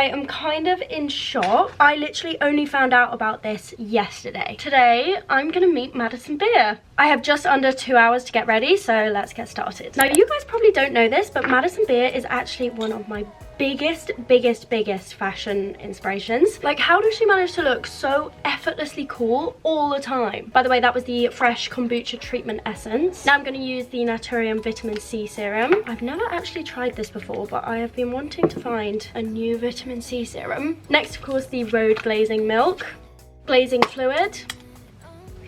I am kind of in shock. I literally only found out about this yesterday. Today, I'm gonna meet Madison Beer. I have just under 2 hours to get ready, so let's get started. Now, you guys probably don't know this, but Madison Beer is actually one of my biggest fashion inspirations. Like, how does she manage to look so effortlessly cool all the time? By the way, that was the Fresh Kombucha Treatment Essence. Now I'm going to use the Naturium Vitamin C Serum. I've never actually tried this before, but I have been wanting to find a new vitamin C serum. Next, of course, the Road Glazing Milk, glazing fluid,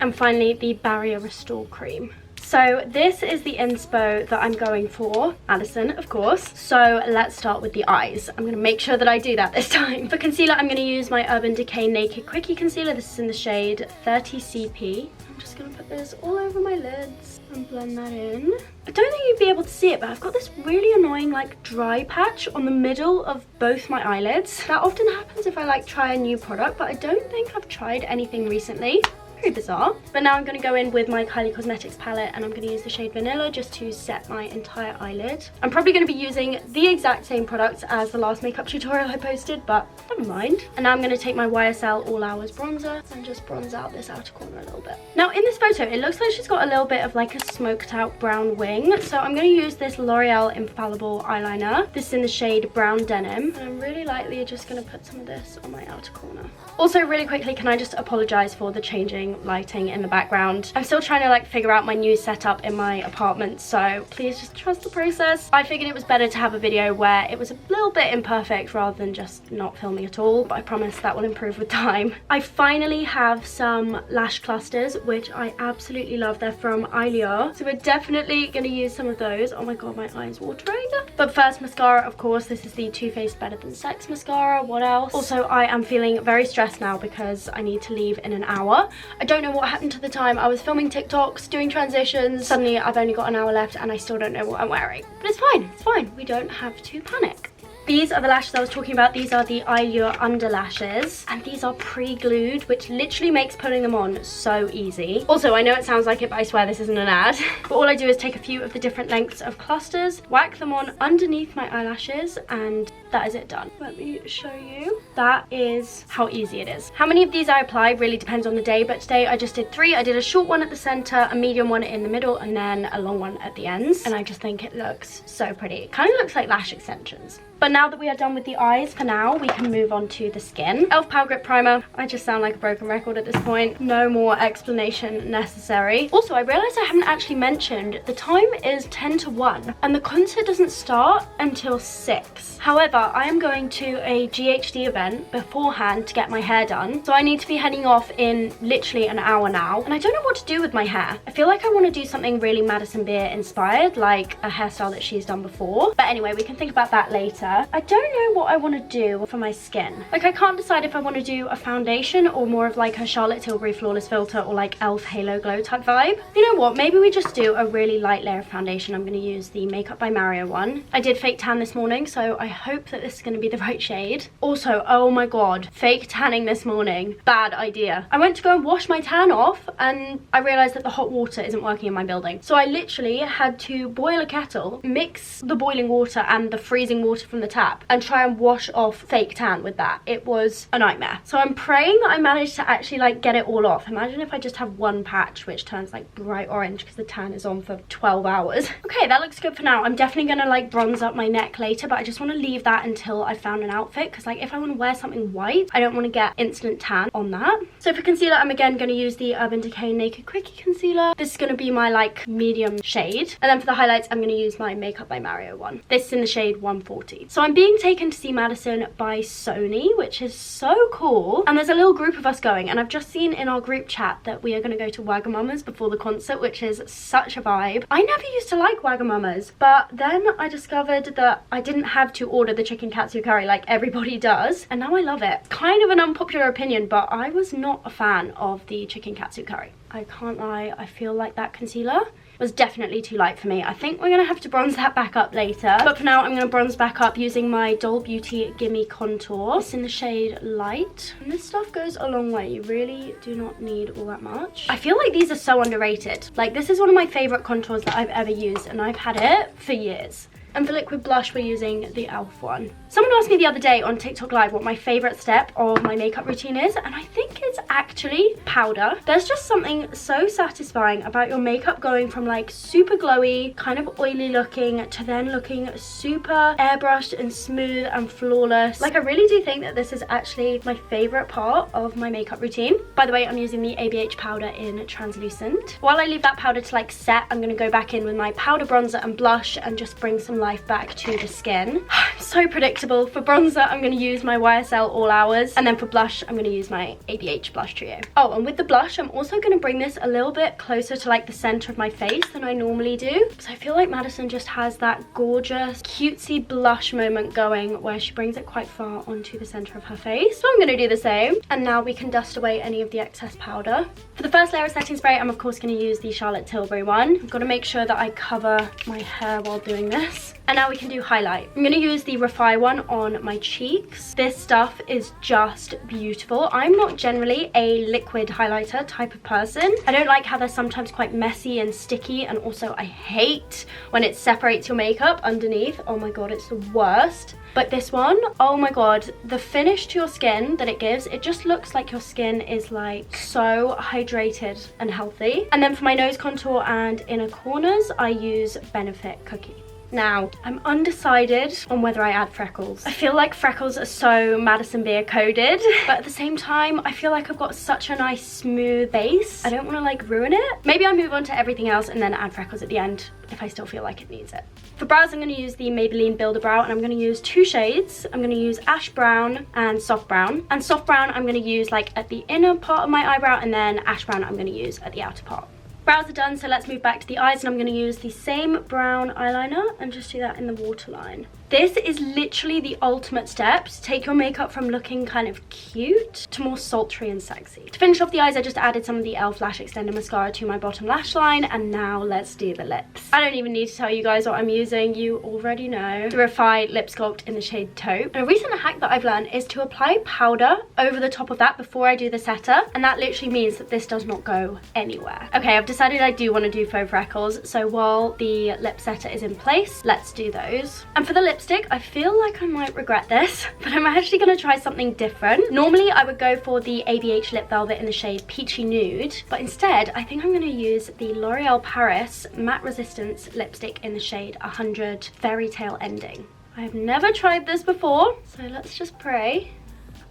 and finally the Barrier Restore Cream. So this is the inspo that I'm going for, Madison, of course. So let's start with the eyes. I'm gonna make sure that I do that this time. For concealer, I'm gonna use my Urban Decay Naked Quickie Concealer. This is in the shade 30CP. I'm just gonna put this all over my lids and blend that in. I don't think you'd be able to see it, but I've got this really annoying like dry patch on the middle of both my eyelids. That often happens if I like try a new product, but I don't think I've tried anything recently. Bizarre. But now I'm going to go in with my Kylie Cosmetics palette and I'm going to use the shade Vanilla just to set my entire eyelid. I'm probably going to be using the exact same products as the last makeup tutorial I posted, but never mind. And now I'm going to take my YSL All Hours bronzer and just bronze out this outer corner a little bit. Now in this photo, it looks like she's got a little bit of like a smoked out brown wing. So I'm going to use this L'Oreal Infallible eyeliner. This is in the shade Brown Denim. And I'm really lightly just going to put some of this on my outer corner. Also, really quickly, can I just apologize for the changing lighting in the background? I'm still trying to like figure out my new setup in my apartment, so please just trust the process. I figured it was better to have a video where it was a little bit imperfect rather than just not filming at all, but I promise that will improve with time. I finally have some lash clusters, which I absolutely love. They're from Eyelure, so we're definitely going to use some of those. Oh my god, my eye's watering. But first, mascara, of course. This is the Too Faced Better Than Sex mascara. What else? Also, I am feeling very stressed now because I need to leave in an hour. I don't know what happened to the time. I was filming TikToks, doing transitions. Suddenly I've only got an hour left and I still don't know what I'm wearing. But it's fine, it's fine. We don't have to panic. These are the lashes I was talking about. These are the Eyelure under lashes, and these are pre-glued, which literally makes putting them on so easy. Also, I know it sounds like it, but I swear this isn't an ad. But all I do is take a few of the different lengths of clusters, whack them on underneath my eyelashes, and that is it done. Let me show you. That is how easy it is. How many of these I apply really depends on the day, but today I just did 3. I did a short one at the center, a medium one in the middle, and then a long one at the ends. And I just think it looks so pretty. It kind of looks like lash extensions. But now that we are done with the eyes, for now, we can move on to the skin. e.l.f. Power Grip Primer. I just sound like a broken record at this point. No more explanation necessary. Also, I realized I haven't actually mentioned the time is 10 to 1 and the concert doesn't start until 6. However, I am going to a GHD event beforehand to get my hair done. So I need to be heading off in literally an hour now. And I don't know what to do with my hair. I feel like I want to do something really Madison Beer inspired, like a hairstyle that she's done before. But anyway, we can think about that later. I don't know what I want to do for my skin. Like, I can't decide if I want to do a foundation or more of like a Charlotte Tilbury Flawless Filter or like e.l.f. Halo Glow type vibe. You know what? Maybe we just do a really light layer of foundation. I'm going to use the Makeup by Mario one. I did fake tan this morning, so I hope that this is going to be the right shade. Also, oh my god, fake tanning this morning. Bad idea. I went to go and wash my tan off and I realized that the hot water isn't working in my building. So I literally had to boil a kettle, mix the boiling water and the freezing water from the tap and try and wash off fake tan with that. It was a nightmare. So I'm praying that I managed to actually like get it all off. Imagine if I just have one patch which turns like bright orange because the tan is on for 12 hours. Okay, that looks good for now. I'm definitely gonna like bronze up my neck later, but I just want to leave that until I found an outfit because like if I want to wear something white, I don't want to get instant tan on that. So for concealer, I'm again going to use the Urban Decay Naked Quickie Concealer. This is going to be my like medium shade. And then for the highlights, I'm going to use my Makeup by Mario one. This is in the shade 140. So I'm being taken to see Madison by Sony, which is so cool. And there's a little group of us going, and I've just seen in our group chat that we are going to go to Wagamama's before the concert, which is such a vibe. I never used to like Wagamama's, but then I discovered that I didn't have to order the chicken katsu curry like everybody does, and now I love it. Kind of an unpopular opinion, but I was not a fan of the chicken katsu curry. I can't lie, I feel like that concealer was definitely too light for me. I think we're gonna have to bronze that back up later, but for now I'm gonna bronze back up using my Doll Beauty Gimme Contour. It's in the shade Light, and this stuff goes a long way. You really do not need all that much. I feel like these are so underrated. Like, this is one of my favorite contours that I've ever used, and I've had it for years. And for liquid blush, we're using the e.l.f. one. Someone asked me the other day on TikTok Live what my favourite step of my makeup routine is, and I think it's actually powder. There's just something so satisfying about your makeup going from like super glowy, kind of oily looking, to then looking super airbrushed and smooth and flawless. Like, I really do think that this is actually my favourite part of my makeup routine. By the way, I'm using the ABH powder in translucent. While I leave that powder to like set, I'm going to go back in with my powder, bronzer and blush and just bring some life back to the skin. So predictable. For bronzer, I'm going to use my YSL All Hours, and then for blush, I'm going to use my ABH Blush Trio. Oh, and with the blush, I'm also going to bring this a little bit closer to like the center of my face than I normally do. So I feel like Madison just has that gorgeous, cutesy blush moment going where she brings it quite far onto the center of her face. So I'm going to do the same. And now we can dust away any of the excess powder. For the first layer of setting spray, I'm of course going to use the Charlotte Tilbury one. I've got to make sure that I cover my hair while doing this. And now we can do highlight. I'm going to use the Refy one on my cheeks. This stuff is just beautiful. I'm not generally a liquid highlighter type of person. I don't like how they're sometimes quite messy and sticky, and also I hate when it separates your makeup underneath. Oh my god, it's the worst. But this one, oh my god, the finish to your skin that it gives, it just looks like your skin is like so hydrated and healthy. And then for my nose contour and inner corners, I use Benefit Cookie. Now, I'm undecided on whether I add freckles. I feel like freckles are so Madison Beer coded, but at the same time, I feel like I've got such a nice smooth base. I don't want to like ruin it. Maybe I move on to everything else and then add freckles at the end if I still feel like it needs it. For brows, I'm going to use the Maybelline Builder Brow, and I'm going to use two shades. I'm going to use Ash Brown and Soft Brown. And Soft Brown I'm going to use like at the inner part of my eyebrow, and then Ash Brown I'm going to use at the outer part. Brows are done, so let's move back to the eyes, and I'm going to use the same brown eyeliner and just do that in the waterline. This is literally the ultimate step to take your makeup from looking kind of cute to more sultry and sexy. To finish off the eyes, I just added some of the e.l.f. Lash Extender Mascara to my bottom lash line, and now let's do the lips. I don't even need to tell you guys what I'm using, you already know. The Refy Lip Sculpt in the shade Taupe. And a recent hack that I've learned is to apply powder over the top of that before I do the setter, and that literally means that this does not go anywhere. Okay, I've decided I do want to do faux freckles, so while the lip setter is in place, let's do those. And for the lipstick, I feel like I might regret this, but I'm actually going to try something different. Normally I would go for the ABH Lip Velvet in the shade Peachy Nude, but instead I think I'm going to use the L'Oreal Paris Matte Resistance lipstick in the shade 100 Fairy Tale Ending. I have never tried this before, so let's just pray.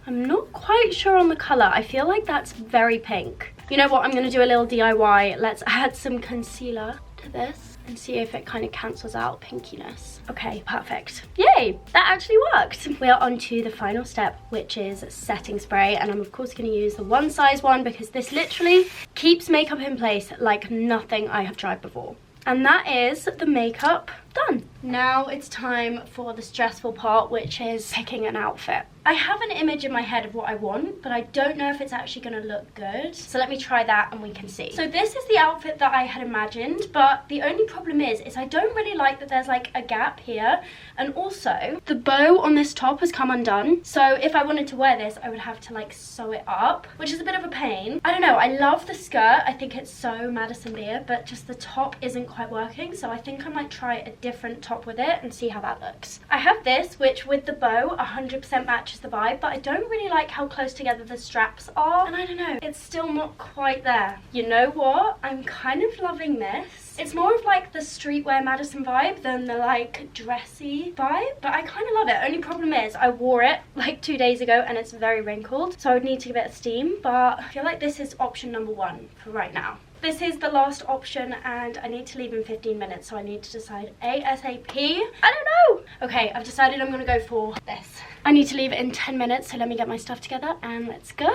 I'm not quite sure on the colour. I feel like that's very pink. You know what, I'm going to do a little DIY. Let's add some concealer to this and see if it kind of cancels out pinkiness. Okay, perfect. Yay, that actually worked. We are on to the final step, which is setting spray, and I'm of course going to use the one size one because this literally keeps makeup in place like nothing I have tried before. And that is the makeup done. Now it's time for the stressful part, which is picking an outfit. I have an image in my head of what I want, but I don't know if it's actually going to look good. So let me try that and we can see. So this is the outfit that I had imagined, but the only problem is I don't really like that there's like a gap here. And also the bow on this top has come undone. So if I wanted to wear this, I would have to like sew it up, which is a bit of a pain. I don't know, I love the skirt. I think it's so Madison Beer, but just the top isn't quite working. So I think I might try a different top with it and see how that looks. I have this, which with the bow 100% matches the vibe, but I don't really like how close together the straps are, and I don't know, it's still not quite there. You know what, I'm kind of loving this. It's more of like the streetwear Madison vibe than the like dressy vibe, but I kind of love it. Only problem is I wore it like 2 days ago and it's very wrinkled, so I would need to give it a steam, but I feel like this is option number one for right now. This is the last option and I need to leave in 15 minutes, so I need to decide ASAP. I don't know. Okay, I've decided I'm gonna go for this. I need to leave it in 10 minutes, so let me get my stuff together and let's go.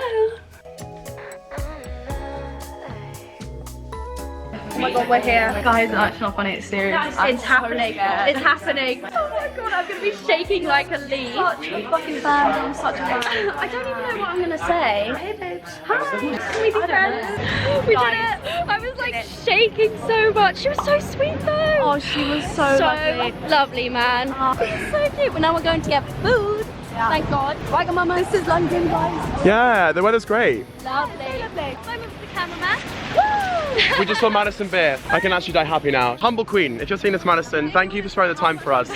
Oh my god, we're here. Guys, that's not funny, it's serious. It's happening. It's happening. Oh my god, I'm gonna be shaking like a leaf. Such a fucking fan, I'm such a fan. I don't even know what I'm gonna say. Hey babes. Hi, can we be friends? We did it. I was like shaking so much. She was so sweet though. Oh, she was so lovely. Lovely, man. It's so cute. But now we're going to get food. Thank God. Wagamama, this is London, guys. Yeah, the weather's great. Lovely. Lovely. Moment for the cameraman. We just saw Madison Beer. I can actually die happy now. Humble Queen, if you're seeing this, Madison, thank you for sparing the time for us.